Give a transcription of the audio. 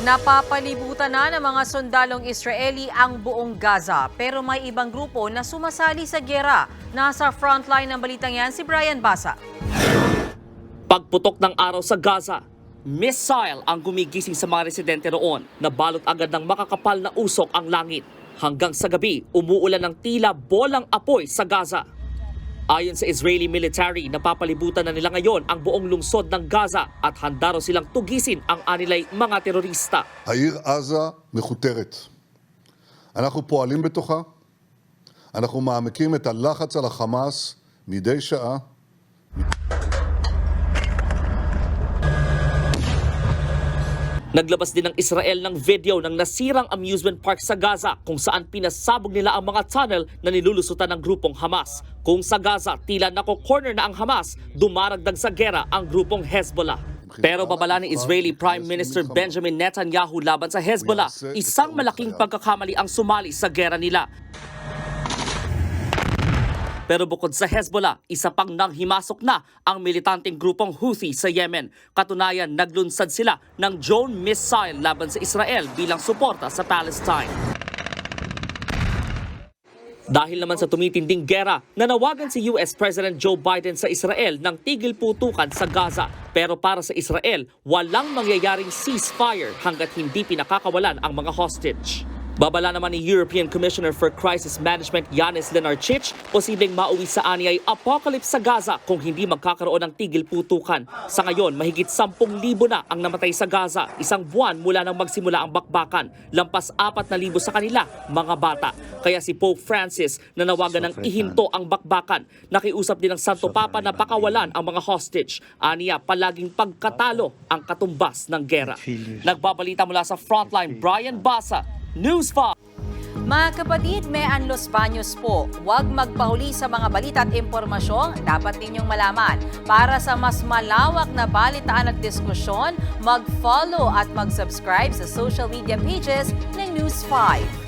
Napapalibutan na ng mga sundalong Israeli ang buong Gaza pero may ibang grupo na sumasali sa giyera. Nasa frontline ng balitang yan si Brian Basa. Pagputok ng araw sa Gaza, missile ang gumigising sa mga residente roon. Nabalot agad ng makakapal na usok ang langit. Hanggang sa gabi, umuulan ng tila bolang apoy sa Gaza. Ayon sa Israeli military, napapalibutan na nila ngayon ang buong lungsod ng Gaza at handa raw silang tugisin ang anilay mga terorista. העיר עזה מכותרת. אנחנו פועלים בתוכה, אנחנו מעמיקים את הלחץ על החמאס מדי שעה. Naglabas din ng Israel ng video ng nasirang amusement park sa Gaza kung saan pinasabog nila ang mga tunnel na nilulusutan ng grupong Hamas. Kung sa Gaza, tila nako-corner na ang Hamas, dumaragdag sa gera ang grupong Hezbollah. Pero babala ni Israeli Prime Minister Benjamin Netanyahu laban sa Hezbollah, isang malaking pagkakamali ang sumali sa gera nila. Pero bukod sa Hezbollah, isa pang nanghimasok na ang militanteng grupong Houthi sa Yemen. Katunayan, naglunsad sila ng drone missile laban sa Israel bilang suporta sa Palestine. Dahil naman sa tumitinding gera, nanawagan si US President Joe Biden sa Israel ng tigil putukan sa Gaza. Pero para sa Israel, walang mangyayaring ceasefire hanggat hindi pinakakawalan ang mga hostage. Babala naman ni European Commissioner for Crisis Management Yanis Lenarčič, posibleng mauwi sa ani ay apocalypse sa Gaza kung hindi magkakaroon ng tigil putukan. Sa ngayon, mahigit 10,000 na ang namatay sa Gaza, isang buwan mula nang magsimula ang bakbakan. Lampas 4,000 sa kanila, mga bata. Kaya si Pope Francis nanawagan ng ihinto ang bakbakan. Nakiusap din ng Santo Papa na pakawalan ang mga hostage. Aniya, palaging pagkatalo ang katumbas ng gera. Nagbabalita mula sa Frontline, Brian Basa, News 5. Mga kapatid, may Los Baños po. Huwag magpahuli sa mga balita at impormasyong dapat ninyong malaman. Para sa mas malawak na balitaan at diskusyon, mag-follow at mag-subscribe sa social media pages ng News 5.